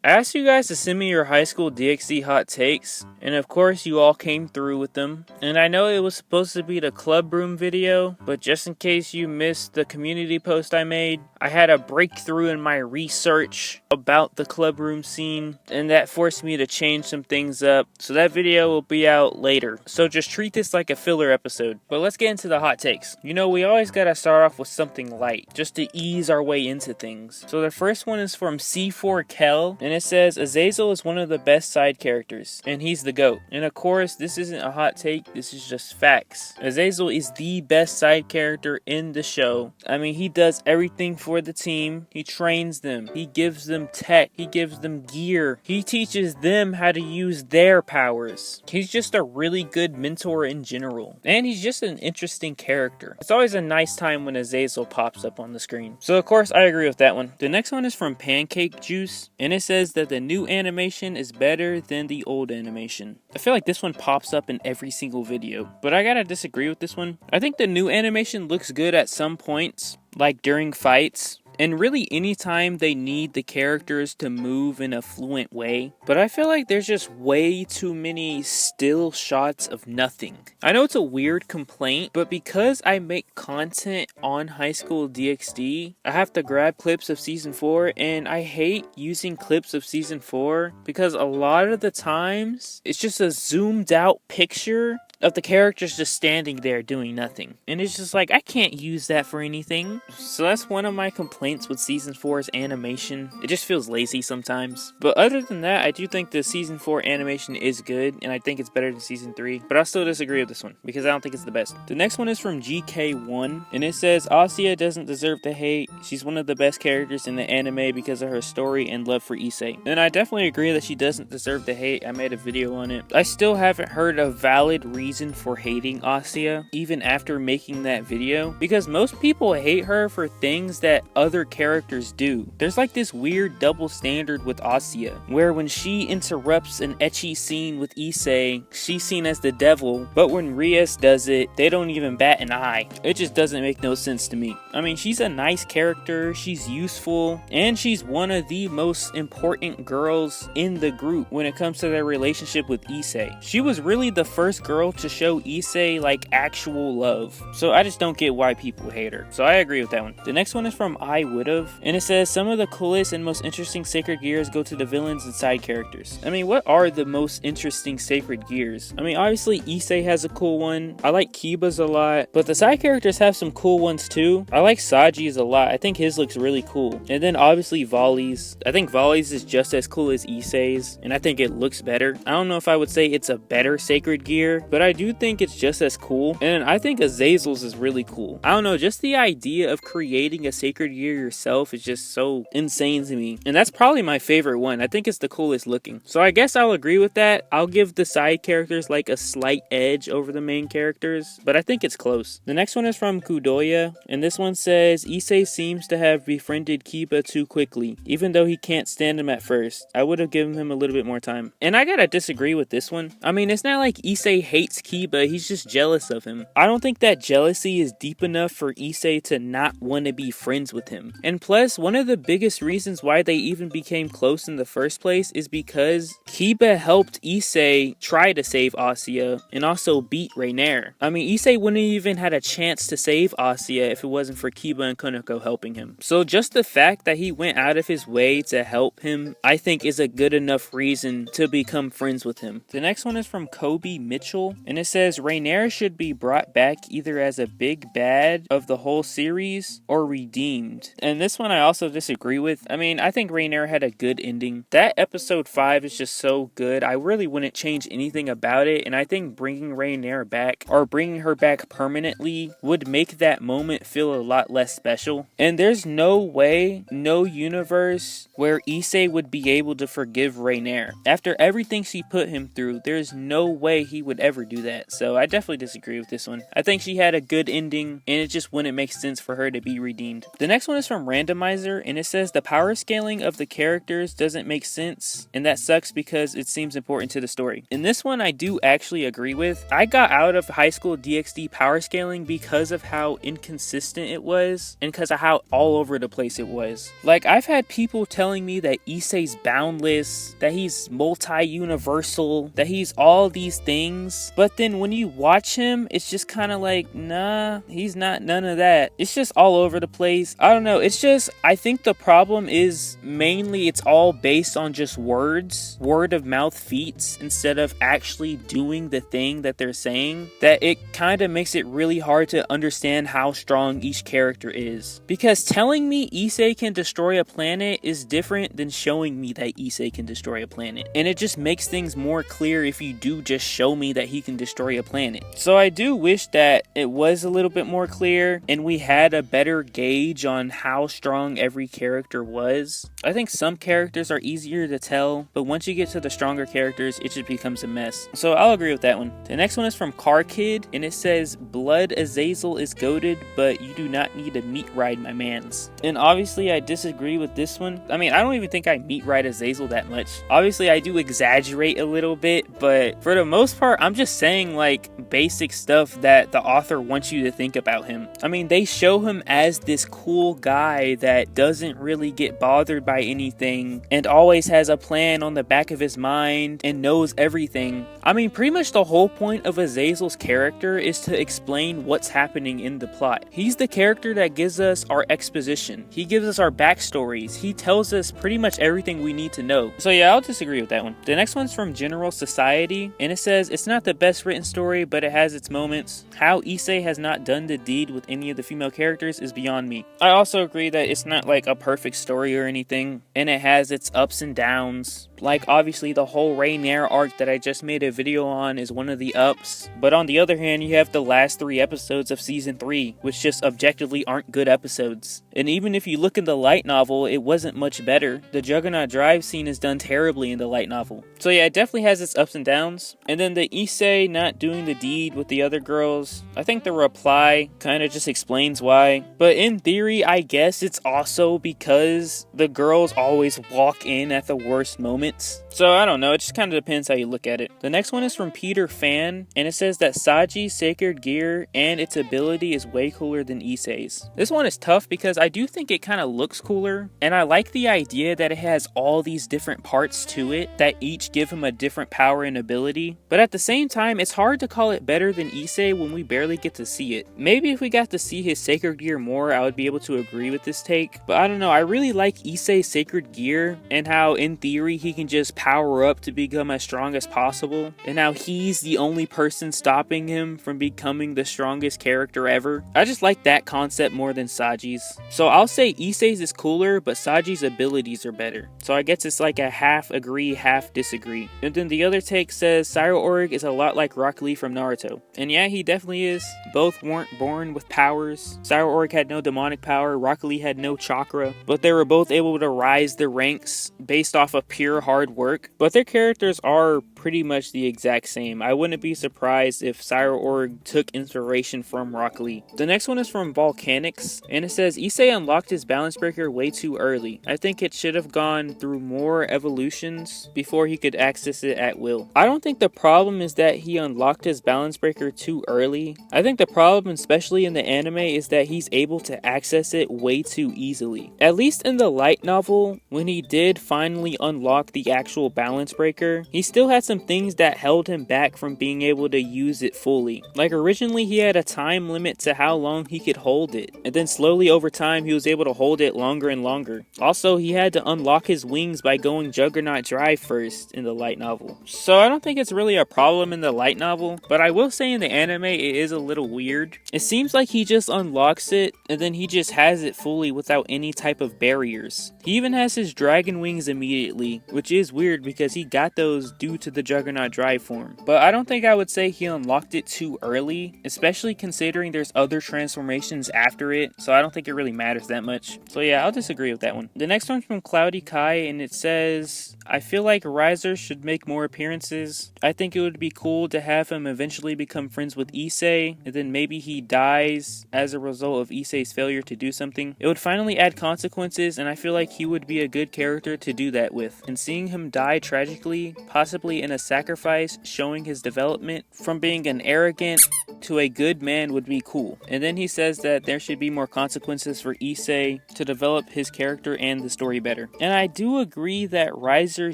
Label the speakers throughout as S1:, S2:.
S1: I asked you guys to send me your high school DxD hot takes, and of course you all came through with them. And I know it was supposed to be the club room video, but just in case you missed the community post I made, I had a breakthrough in my research about the club room scene, and that forced me to change some things up, so that video will be out later. So just treat this like a filler episode. But let's get into the hot takes. You know, we always gotta start off with something light, just to ease our way into things. So the first one is from C4Kel, and it says, Azazel is one of the best side characters, and he's the GOAT. And of course, this isn't a hot take, this is just facts. Azazel is the best side character in the show. I mean, he does everything for the team. He trains them, he gives them tech, he gives them gear, he teaches them how to use their powers. He's just a really good mentor in general, and he's just an interesting character. It's always a nice time when Azazel pops up on the screen. So of course, I agree with that one. The next one is from Pancake Juice, and it says that the new animation is better than the old animation. I feel like this one pops up in every single video, but I gotta disagree with this one. I think the new animation looks good at some points, like during fights, and really anytime they need the characters to move in a fluent way. But I feel like there's just way too many still shots of nothing. I know it's a weird complaint, but because I make content on High School DxD, I have to grab clips of Season 4, and I hate using clips of Season 4 because a lot of the times, it's just a zoomed out picture of the characters just standing there doing nothing. And it's just like, I can't use that for anything. So that's one of my complaints with Season 4's animation. It just feels lazy sometimes. But other than that, I do think the Season 4 animation is good, and I think it's better than Season 3. But I still disagree with this one, because I don't think it's the best. The next one is from GK1, and it says, Asya doesn't deserve the hate. She's one of the best characters in the anime because of her story and love for Issei. And I definitely agree that she doesn't deserve the hate. I made a video on it. I still haven't heard a valid reason for hating Asya, even after making that video, because most people hate her for things that other characters do. There's like this weird double standard with Asya, where when she interrupts an ecchi scene with Issei, she's seen as the devil, but when Rias does it, they don't even bat an eye. It just doesn't make no sense to me. I mean, she's a nice character, she's useful, and she's one of the most important girls in the group when it comes to their relationship with Issei. She was really the first girl to show Issei like actual love. So I just don't get why people hate her. So I agree with that one. The next one is from I Would've, and it says, some of the coolest and most interesting sacred gears go to the villains and side characters. I mean, what are the most interesting sacred gears? I mean, obviously Issei has a cool one. I like Kiba's a lot, but the side characters have some cool ones too. I like Saji's a lot. I think his looks really cool. And then obviously Volley's. I think Volley's is just as cool as Issei's, and I think it looks better. I don't know if I would say it's a better sacred gear, but I do think it's just as cool. And I think Azazel's is really cool. I don't know, just the idea of creating a sacred gear yourself is just so insane to me. And that's probably my favorite one. I think it's the coolest looking. So I guess I'll agree with that. I'll give the side characters like a slight edge over the main characters, but I think it's close. The next one is from Kudoya, and this one says, Issei seems to have befriended Kiba too quickly, even though he can't stand him at first. I would have given him a little bit more time. And I gotta disagree with this one. I mean, it's not like Issei hates Kiba, he's just jealous of him. I don't think that jealousy is deep enough for Issei to not want to be friends with him. And plus, one of the biggest reasons why they even became close in the first place is because Kiba helped Issei try to save Asya and also beat Raynare. I mean, Issei wouldn't even had a chance to save Asya if it wasn't for Kiba and Konoko helping him. So just the fact that he went out of his way to help him, I think is a good enough reason to become friends with him. The next one is from Kobe Mitchell, and it says, Raynare should be brought back either as a big bad of the whole series or redeemed. And this one I also disagree with. I mean, I think Raynare had a good ending. That episode 5 is just so good. I really wouldn't change anything about it, and I think bringing Raynare back, or bringing her back permanently, would make that moment feel a lot less special. And there's no way, no universe where Issei would be able to forgive Raynare. After everything she put him through, there's no way he would ever do that. So I definitely disagree with this one. I think she had a good ending, and it just wouldn't make sense for her to be redeemed. The next one is from Randomizer, and it says the power scaling of the characters doesn't make sense, and that sucks because it seems important to the story. In this one, I do actually agree with. I got out of high school DxD power scaling because of how inconsistent it was, and because of how all over the place it was. Like, I've had people telling me that Issei's boundless, that he's multi-universal, that he's all these things, but then when you watch him, it's just kind of like, nah, he's not none of that. It's just all over the place. I don't know, it's just, I think the problem is mainly it's all based on just words, word of mouth feats, instead of actually doing the thing that they're saying, that it kind of makes it really hard to understand how strong each character is. Because telling me Issei can destroy a planet is different than showing me that Issei can destroy a planet. And it just makes things more clear if you do just show me that he can destroy a planet. So I do wish that it was a little bit more clear and we had a better gauge on how strong every character was. I think some characters are easier to tell, but once you get to the stronger characters, it just becomes a mess. So I'll agree with that one. The next one is from Car Kid, and it says, Blood Azazel is goated, but you do not need a meat ride, my mans. And obviously I disagree with this one. I mean, I don't even think I meat ride Azazel that much. Obviously I do exaggerate a little bit, but for the most part, I'm just saying like basic stuff that the author wants you to think about him. I mean, they show him as this cool guy that doesn't really get bothered by anything and always has a plan on the back of his mind and knows everything. I mean, pretty much the whole point of Azazel's character is to explain what's happening in the plot. He's the character that gives us our exposition. He gives us our backstories. He tells us pretty much everything we need to know. So yeah, I'll disagree with that one. The next one's from General Society, and it says, it's not the best written story, but it has its moments. How Issei has not done the deed with any of the female characters is beyond me. I also agree that it's not like a perfect story or anything, and it has its ups and downs. Like, obviously the whole Raynare arc that I just made a video on is one of the ups, but on the other hand, you have the last 3 episodes of season 3, which just objectively aren't good episodes. And even if you look in the light novel, it wasn't much better. The Juggernaut Drive scene is done terribly in the light novel. So yeah, it definitely has its ups and downs. And then the Issei not doing the deed with the other girls, I think the reply kind of just explains why. But in theory, I guess it's also because the girls always walk in at the worst moment. So I don't know, it just kind of depends how you look at it. The next one is from Peter Fan, and it says that Saji's sacred gear and its ability is way cooler than Issei's. This one is tough because I do think it kind of looks cooler, and I like the idea that it has all these different parts to it that each give him a different power and ability. But at the same time, it's hard to call it better than Issei when we barely get to see it. Maybe if we got to see his sacred gear more, I would be able to agree with this take. But I don't know, I really like Issei's sacred gear and how in theory he can just power up to become as strong as possible, and how he's the only person stopping him from becoming the strongest character ever. I just like that concept more than Saji's. So I'll say Issei's is cooler, but Saji's abilities are better. So I guess it's like a half agree, half disagree. And then the other take says Sairaorg is a lot like Rock Lee from Naruto. And yeah, he definitely is. Both weren't born with powers. Sairaorg had no demonic power, Rock Lee had no chakra, but they were both able to rise the ranks based off of pure hard work, but their characters are pretty much the exact same. I wouldn't be surprised if Sairaorg took inspiration from Rock Lee. The next one is from Volcanics, and it says Issei unlocked his balance breaker way too early. I think it should have gone through more evolutions before he could access it at will. I don't think the problem is that he unlocked his balance breaker too early. I think the problem, especially in the anime, is that he's able to access it way too easily. At least in the light novel, when he did finally unlock the actual balance breaker, he still had some things that held him back from being able to use it fully. Like originally he had a time limit to how long he could hold it, and then slowly over time he was able to hold it longer and longer. Also, he had to unlock his wings by going Juggernaut Drive first in the light novel. So I don't think it's really a problem in the light novel, but I will say in the anime it is a little weird. It seems like he just unlocks it and then he just has it fully without any type of barriers. He even has his dragon wings immediately, which is weird because he got those due to the the Juggernaut Drive form. But I don't think I would say he unlocked it too early, especially considering there's other transformations after it, so I don't think it really matters that much. So yeah, I'll disagree with that one. The next one's from Cloudy Kai, and it says, I feel like Riser should make more appearances. I think it would be cool to have him eventually become friends with Issei, and then maybe he dies as a result of Issei's failure to do something. It would finally add consequences, and I feel like he would be a good character to do that with. And seeing him die tragically, possibly in a sacrifice, showing his development from being an arrogant to a good man would be cool. And then he says that there should be more consequences for Issei to develop his character and the story better. And I do agree that Riser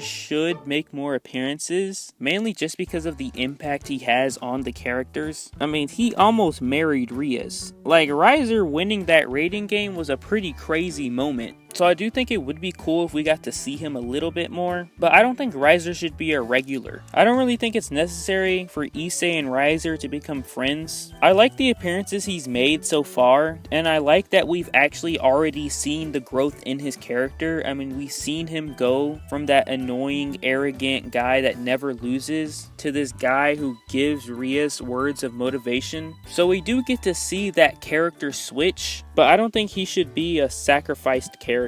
S1: should make more appearances, mainly just because of the impact he has on the characters. I mean, he almost married Rias. Like, Riser winning that rating game was a pretty crazy moment. So I do think it would be cool if we got to see him a little bit more, but I don't think Riser should be a regular. I don't really think it's necessary for Issei and Riser to become friends. I like the appearances he's made so far, and I like that we've actually already seen the growth in his character. I mean, we've seen him go from that annoying, arrogant guy that never loses to this guy who gives Rias words of motivation. So we do get to see that character switch, but I don't think he should be a sacrificed character.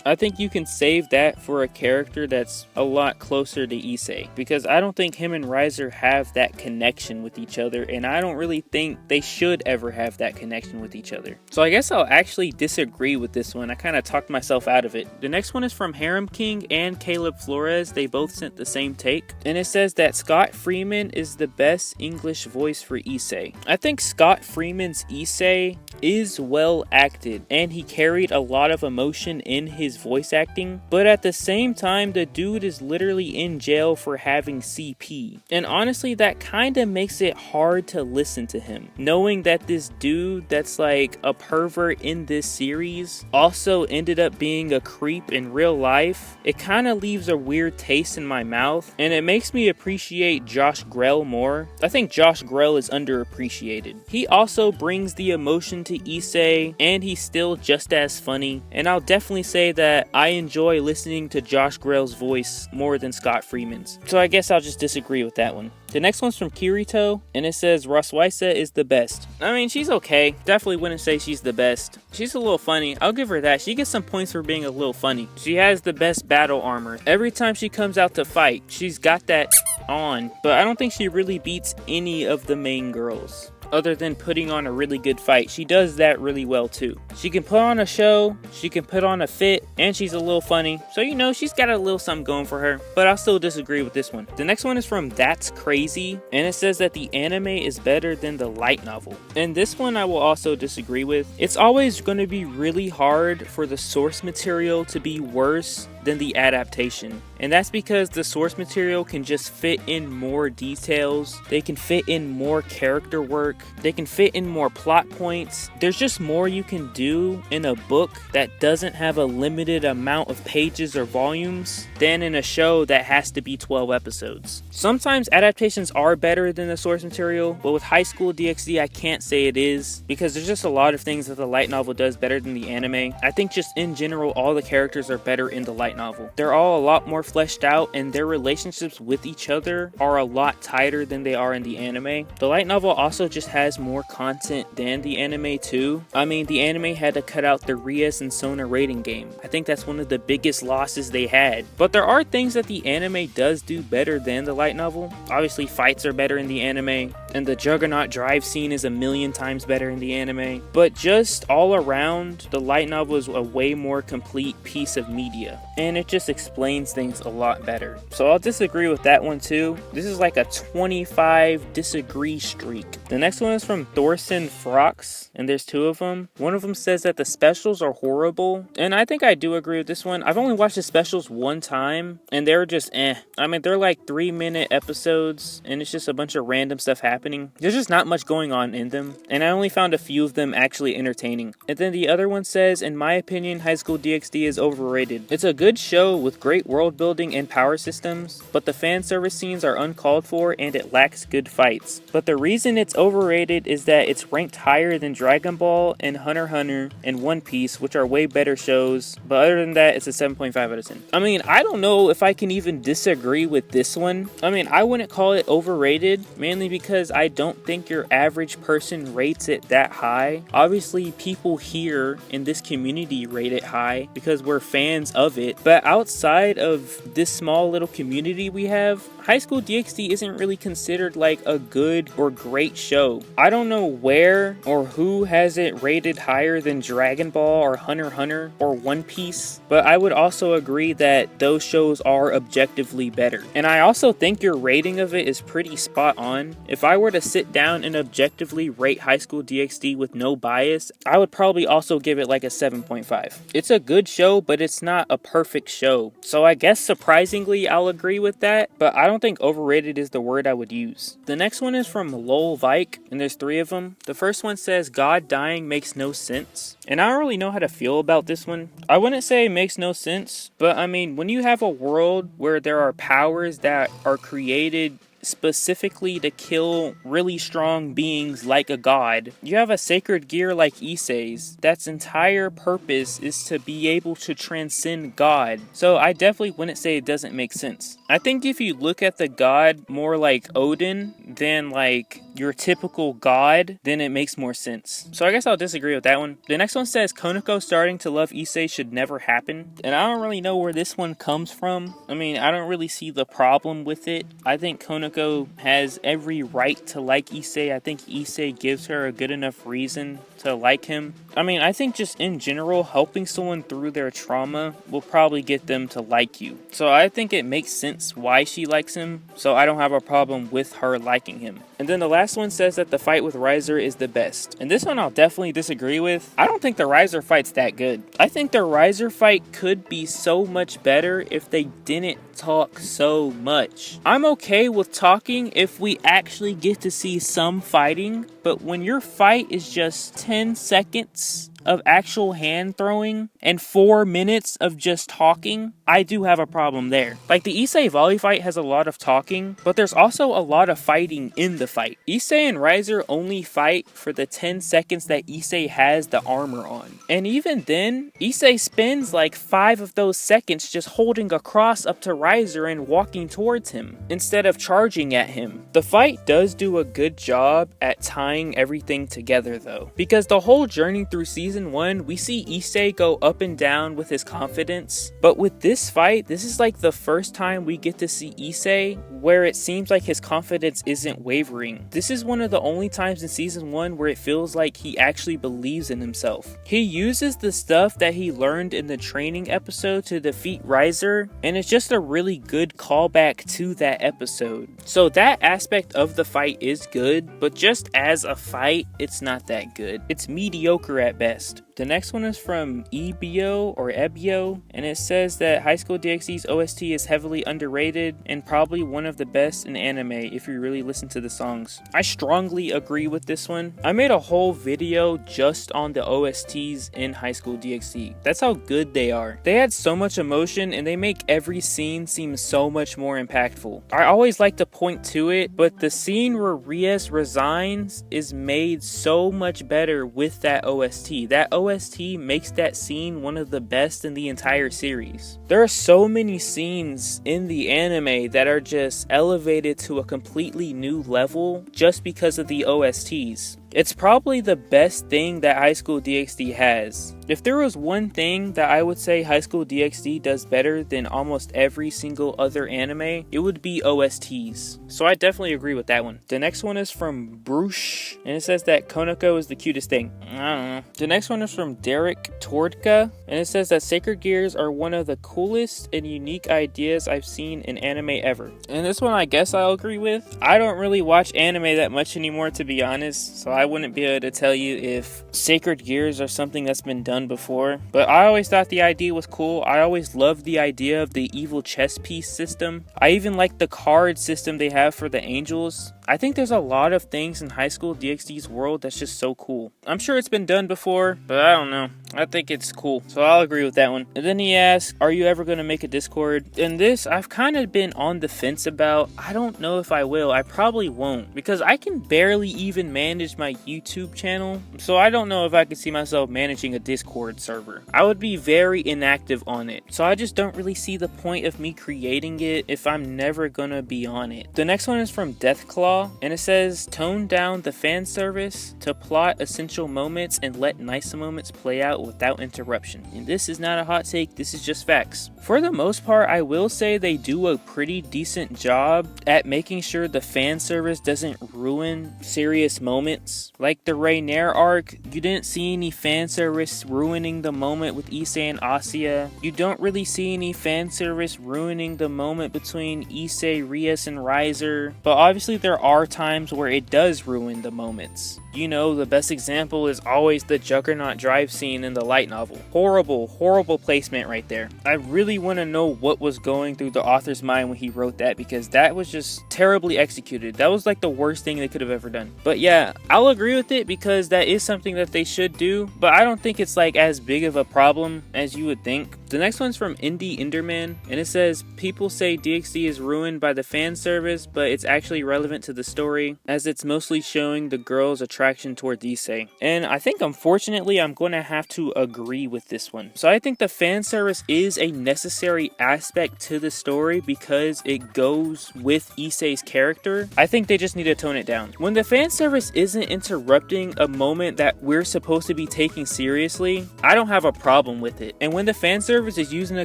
S1: I think you can save that for a character that's a lot closer to Issei, because I don't think him and Riser have that connection with each other, and I don't really think they should ever have that connection with each other. So I guess I'll actually disagree with this one. I kind of talked myself out of it. The next one is from Harem King and Caleb Flores. They both sent the same take, and it says that Scott Freeman is the best English voice for Issei. I think Scott Freeman's Issei is well acted, and he carried a lot of emotion in his voice acting, but at the same time, the dude is literally in jail for having CP. And honestly, that kind of makes it hard to listen to him, knowing that this dude that's like a pervert in this series also ended up being a creep in real life. It kind of leaves a weird taste in my mouth, and it makes me appreciate Josh Grell more. I think Josh Grell is underappreciated. He also brings the emotion to Issei, and he's still just as funny, and I'll definitely say that I enjoy listening to Josh Grell's voice more than Scott Freeman's. So I guess I'll just disagree with that one. The next one's from Kirito, and it says Rossweisse is the best. I mean, she's okay. Definitely wouldn't say she's the best. She's a little funny. I'll give her that. She gets some points for being a little funny. She has the best battle armor. Every time she comes out to fight, she's got that on, but I don't think she really beats any of the main girls. Other than putting on a really good fight. She does that really well too. She can put on a show, she can put on a fit, and she's a little funny. So you know, she's got a little something going for her, but I'll still disagree with this one. The next one is from That's Crazy, and it says that the anime is better than the light novel. And this one I will also disagree with. It's always going to be really hard for the source material to be worse than the adaptation. And that's because the source material can just fit in more details, they can fit in more character work, they can fit in more plot points. There's just more you can do in a book that doesn't have a limited amount of pages or volumes than in a show that has to be 12 episodes. Sometimes adaptations are better than the source material, but with High School DxD I can't say it is, because there's just a lot of things that the light novel does better than the anime. I think just in general all the characters are better in the light novel. They're all a lot more fleshed out, and their relationships with each other are a lot tighter than they are in the anime. The light novel also just has more content than the anime too. I mean, the anime had to cut out the Rias and Sona rating game. I think that's one of the biggest losses they had. But there are things that the anime does do better than the light novel. Obviously, fights are better in the anime, and the Juggernaut drive scene is a million times better in the anime. But just all around, the light novel is a way more complete piece of media, and it just explains things a lot better. So I'll disagree with that one too. This is like a 25 disagree streak. The next one is from Thorson Frox, and there's two of them. One of them says that the specials are horrible, and I think I do agree with this one. I've only watched the specials one time, and they're just I mean, they're like 3-minute episodes, and it's just a bunch of random stuff happening happening. There's just not much going on in them, and I only found a few of them actually entertaining. And then the other one says, in my opinion, High School DxD is overrated. It's a good show with great world building and power systems, but the fan service scenes are uncalled for and it lacks good fights. But the reason it's overrated is that it's ranked higher than Dragon Ball and Hunter x Hunter and One Piece, which are way better shows, but other than that, it's a 7.5 out of 10. I mean, I don't know if I can even disagree with this one. I mean, I wouldn't call it overrated, mainly because I don't think your average person rates it that high. Obviously, people here in this community rate it high because we're fans of it, but outside of this small little community we have, High School DxD isn't really considered like a good or great show. I don't know where or who has it rated higher than Dragon Ball or Hunter x Hunter or One Piece, but I would also agree that those shows are objectively better. And I also think your rating of it is pretty spot on. If I were to sit down and objectively rate High School DxD with no bias, I would probably also give it like a 7.5. It's a good show, but it's not a perfect show. So I guess surprisingly I'll agree with that, but I don't think overrated is the word I would use. The next one is from Lol Vike, and there's 3 of them. The first one says, God dying makes no sense. And I don't really know how to feel about this one. I wouldn't say it makes no sense, but I mean, when you have a world where there are powers that are created specifically to kill really strong beings like a god, you have a sacred gear like Issei's that's entire purpose is to be able to transcend God. So I definitely wouldn't say it doesn't make sense. I think if you look at the god more like Odin than like your typical god, then it makes more sense. So I guess I'll disagree with that one. The next one says Konako starting to love Issei should never happen. And I don't really know where this one comes from. I mean, I don't really see the problem with it. I think Konako has every right to like Issei. I think Issei gives her a good enough reason to like him. I mean, I think just in general, helping someone through their trauma will probably get them to like you. So I think it makes sense why she likes him, so I don't have a problem with her liking him. And then the last one says that the fight with Riser is the best. And this one I'll definitely disagree with. I don't think the Riser fight's that good. I think the Riser fight could be so much better if they didn't talk so much. I'm okay with talking if we actually get to see some fighting, but when your fight is just 10 seconds of actual hand throwing and 4 minutes of just talking, I do have a problem there. Like the Issei volley fight has a lot of talking, but there's also a lot of fighting in the fight. Issei and Riser only fight for the 10 seconds that Issei has the armor on. And even then, Issei spends like 5 of those seconds just holding a cross up to Riser and walking towards him, instead of charging at him. The fight does do a good job at tying everything together though, because the whole journey through Season 1, we see Issei go up and down with his confidence, but with this fight, this is like the first time we get to see Issei where it seems like his confidence isn't wavering. This is one of the only times in Season 1 where it feels like he actually believes in himself. He uses the stuff that he learned in the training episode to defeat Riser, and it's just a really good callback to that episode. So that aspect of the fight is good, but just as a fight, it's not that good. It's mediocre at best. The next one is from Ebio or Ebio, and it says that High School DxD's OST is heavily underrated and probably one of the best in anime if you really listen to the songs. I strongly agree with this one. I made a whole video just on the OSTs in High School DxD. That's how good they are. They add so much emotion and they make every scene seem so much more impactful. I always like to point to it, but the scene where Rias resigns is made so much better with that OST. That OST makes that scene one of the best in the entire series. There are so many scenes in the anime that are just elevated to a completely new level just because of the OSTs. It's probably the best thing that High School DxD has. If there was one thing that I would say High School DxD does better than almost every single other anime, it would be OSTs. So I definitely agree with that one. The next one is from Bruce, and it says that Konako is the cutest thing. I don't know. The next one is from Derek Tordka, and it says that Sacred Gears are one of the coolest and unique ideas I've seen in anime ever. And this one I guess I'll agree with. I don't really watch anime that much anymore, to be honest, so I wouldn't be able to tell you if sacred gears are something that's been done before, but I always thought the idea was cool. I always loved the idea of the evil chess piece system. I even like the card system they have for the angels. I think there's a lot of things in High School DxD's world that's just so cool. I'm sure it's been done before, but I don't know. I think it's cool, so I'll agree with that one. And then he asks, are you ever going to make a Discord? And this, I've kind of been on the fence about. I don't know if I will. I probably won't, because I can barely even manage my YouTube channel, so I don't know if I could see myself managing a Discord server. I would be very inactive on it, so I just don't really see the point of me creating it if I'm never gonna be on it. The next one is from Deathclaw, and it says, tone down the fan service to plot essential moments and let nice moments play out without interruption. And this is not a hot take, this is just facts. For the most part, I will say they do a pretty decent job at making sure the fan service doesn't ruin serious moments. Like the Raynare arc, you didn't see any fan service ruining the moment with Issei and Asya. You don't really see any fan service ruining the moment between Issei, Rias, and Riser. But obviously there are times where it does ruin the moments. You know, the best example is always the Juggernaut drive scene in the light novel. Horrible, horrible placement right there. I really want to know what was going through the author's mind when he wrote that, because that was just terribly executed. That was like the worst thing they could have ever done. But yeah, I'll agree with it because that is something that they should do, but I don't think it's like as big of a problem as you would think. The next one's from Indie Enderman, and it says, people say DxD is ruined by the fan service, but it's actually relevant to the story, as it's mostly showing the girls' attraction towards Issei. And I think unfortunately I'm going to have to agree with this one. So I think the fan service is a necessary aspect to the story because it goes with Issei's character. I think they just need to tone it down. When the fan service isn't interrupting a moment that we're supposed to be taking seriously, I don't have a problem with it. And when the fan service is used in a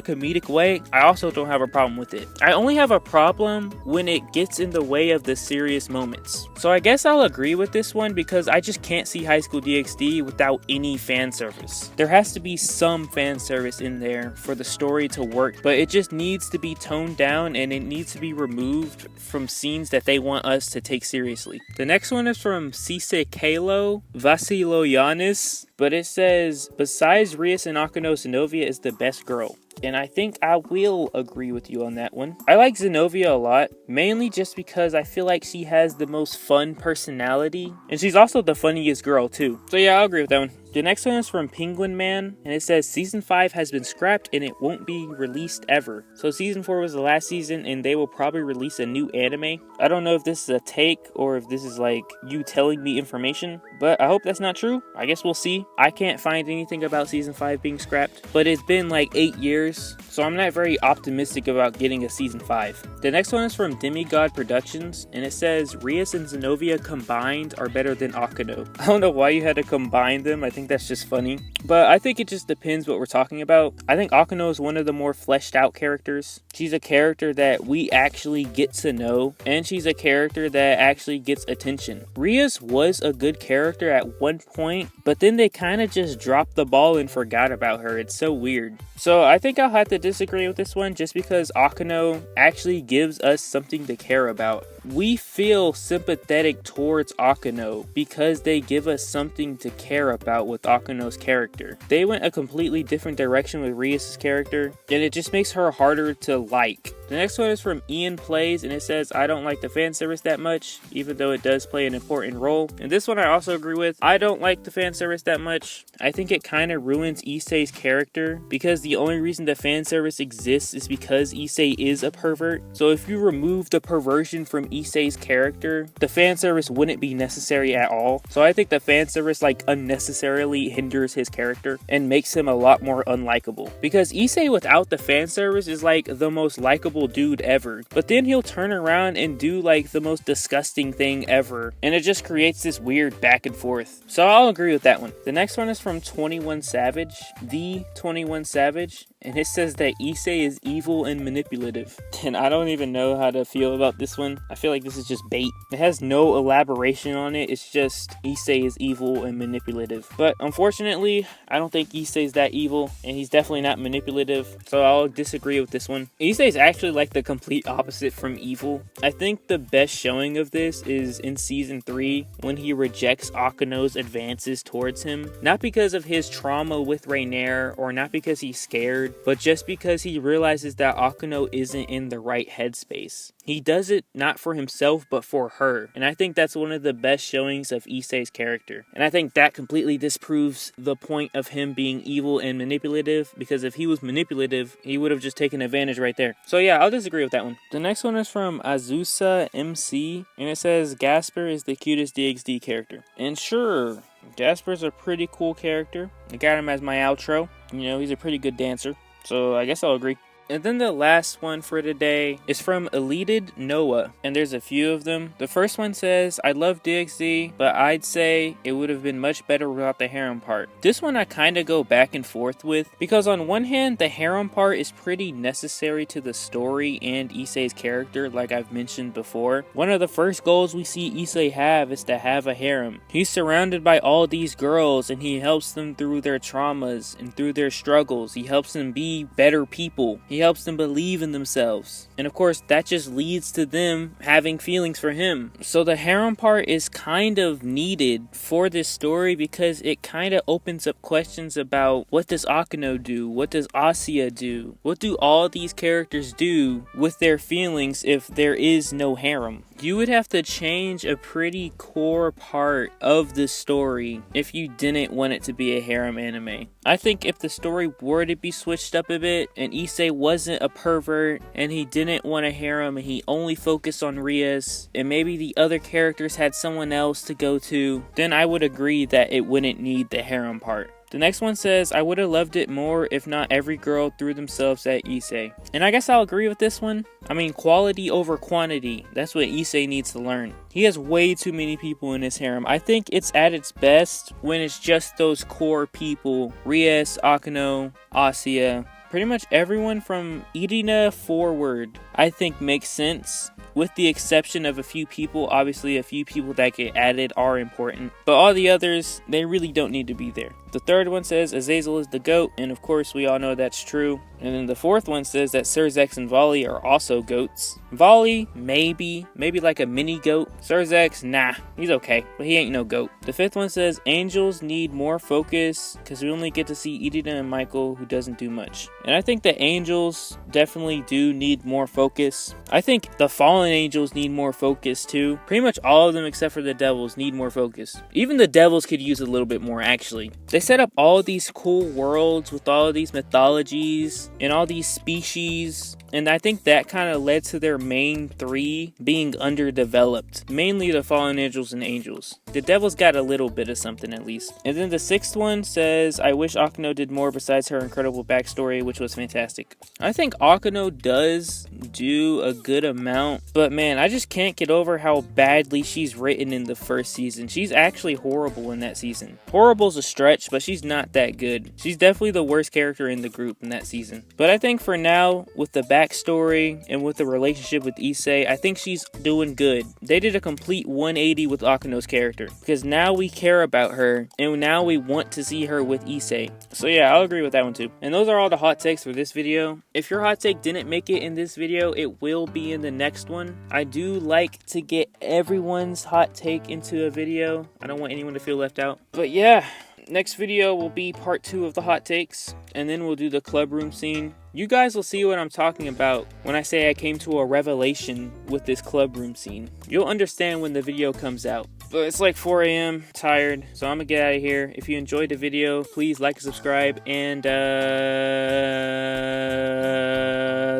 S1: comedic way, I also don't have a problem with it. I only have a problem when it gets in the way of the serious moments. So I guess I'll agree with this one because I just can't see High School DxD without any fan service. There has to be some fan service in there for the story to work, but it just needs to be toned down and it needs to be removed from scenes that they want us to take seriously. The next one is from Sisekalo Vasiloyanis, but it says, besides Rias and Akano, Zenobia is the best girl. And I think I will agree with you on that one. I like Zenobia a lot, mainly just because I feel like she has the most fun personality, and she's also the funniest girl too. So yeah, I'll agree with that one. The next one is from Penguin Man, and it says Season 5 has been scrapped and it won't be released ever. So Season 4 was the last season and they will probably release a new anime. I don't know if this is a take or if this is like you telling me information, but I hope that's not true. I guess we'll see. I can't find anything about Season 5 being scrapped, but it's been like 8 years, so I'm not very optimistic about getting a Season 5. The next one is from Demigod Productions, and it says Rias and Zenobia combined are better than Akano. I don't know why you had to combine them. I think that's just funny, but I think it just depends what we're talking about. I think Akano is one of the more fleshed out characters. She's a character that we actually get to know, and she's a character that actually gets attention. Rias was a good character at one point, but then they kind of just dropped the ball and forgot about her. It's so weird. So I think I'll have to disagree with this one just because Akano actually gives us something to care about. We feel sympathetic towards Akano because they give us something to care about with Akano's character. They went a completely different direction with Rias' character, and it just makes her harder to like. The next one is from Ian Plays, and it says, I don't like the fan service that much, even though it does play an important role. And this one I also agree with. I don't like the fan service that much. I think it kind of ruins Issei's character, because the only reason the fan service exists is because Issei is a pervert. So if you remove the perversion from Issei's character, the fan service wouldn't be necessary at all. So I think the fan service like unnecessarily hinders his character and makes him a lot more unlikable. Because Issei without the fan service is like the most likable dude ever, but then he'll turn around and do like the most disgusting thing ever, and it just creates this weird back and forth. So I'll agree with that one. The next one is from 21 Savage, the 21 Savage, and it says that Issei is evil and manipulative. And I don't even know how to feel about this one. I feel like this is just bait. It has no elaboration on it. It's just Issei is evil and manipulative. But unfortunately, I don't think Issei's that evil, and he's definitely not manipulative, so I'll disagree with this one. Issei's actually like the complete opposite from evil. I think the best showing of this is in season 3 when he rejects Akuno's advances towards him. Not because of his trauma with Raynare or not because he's scared, but just because he realizes that Akuno isn't in the right headspace. He does it not for himself, but for her. And I think that's one of the best showings of Issei's character. And I think that completely disproves the point of him being evil and manipulative, because if he was manipulative, he would have just taken advantage right there. So yeah, I'll disagree with that one. The next one is from Azazel MC, and it says Gasper is the cutest DxD character. And sure, Gasper's a pretty cool character. I got him as my outro. You know, he's a pretty good dancer. So I guess I'll agree. And then the last one for today is from Elated Noah, and there's a few of them. The first one says, I love DxD, but I'd say it would have been much better without the harem part. This one I kind of go back and forth with, because on one hand, the harem part is pretty necessary to the story and Issei's character, like I've mentioned before. One of the first goals we see Issei have is to have a harem. He's surrounded by all these girls, and he helps them through their traumas and through their struggles. He helps them be better people. He helps them believe in themselves. And of course, that just leads to them having feelings for him. So the harem part is kind of needed for this story because it kind of opens up questions about what does Akuno do? What does Asya do? What do all these characters do with their feelings if there is no harem? You would have to change a pretty core part of the story if you didn't want it to be a harem anime. I think if the story were to be switched up a bit and Issei wasn't a pervert and he didn't want a harem and he only focused on Rias and maybe the other characters had someone else to go to, then I would agree that it wouldn't need the harem part. The next one says, I would have loved it more if not every girl threw themselves at Issei. And I guess I'll agree with this one. I mean, quality over quantity. That's what Issei needs to learn. He has way too many people in his harem. I think it's at its best when it's just those core people. Rias, Akuno, Asya. Pretty much everyone from Irina forward, I think makes sense. With the exception of a few people. Obviously, a few people that get added are important. But all the others, they really don't need to be there. The third one says Azazel is the GOAT, and of course we all know that's true. And then the fourth one says that Surzex and Volley are also GOATs. Volley, maybe like a mini GOAT. Surzex, nah, he's okay, but he ain't no GOAT. The fifth one says Angels need more focus, because we only get to see Irina and Michael, who doesn't do much. And I think the Angels definitely do need more focus. I think the Fallen Angels need more focus too. Pretty much all of them except for the Devils need more focus. Even the Devils could use a little bit more actually. They set up all these cool worlds with all of these mythologies and all these species, and I think that kind of led to their main three being underdeveloped. Mainly the Fallen Angels and Angels. The Devils got a little bit of something at least. And then the sixth one says, I wish Akuno did more besides her incredible backstory, which was fantastic. I think Akuno does do a good amount, but man, I just can't get over how badly she's written in the first season. She's actually horrible in that season. Horrible's a stretch, but she's not that good. She's definitely the worst character in the group in that season. But I think for now, with the backstory and with the relationship with Issei, I think she's doing good. They did a complete 180 with Akuno's character, because now we care about her, and now we want to see her with Issei. So yeah, I'll agree with that one too. And those are all the hot takes for this video. If your hot take didn't make it in this video, it will be in the next one. I do like to get everyone's hot take into a video. I don't want anyone to feel left out. But yeah, next video will be part 2 of the hot takes, and then we'll do the club room scene. You guys will see what I'm talking about when I say I came to a revelation with this club room scene. You'll understand when the video comes out. But it's like 4 a.m, tired, so I'm gonna get out of here. If you enjoyed the video, please like and subscribe, and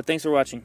S1: thanks for watching.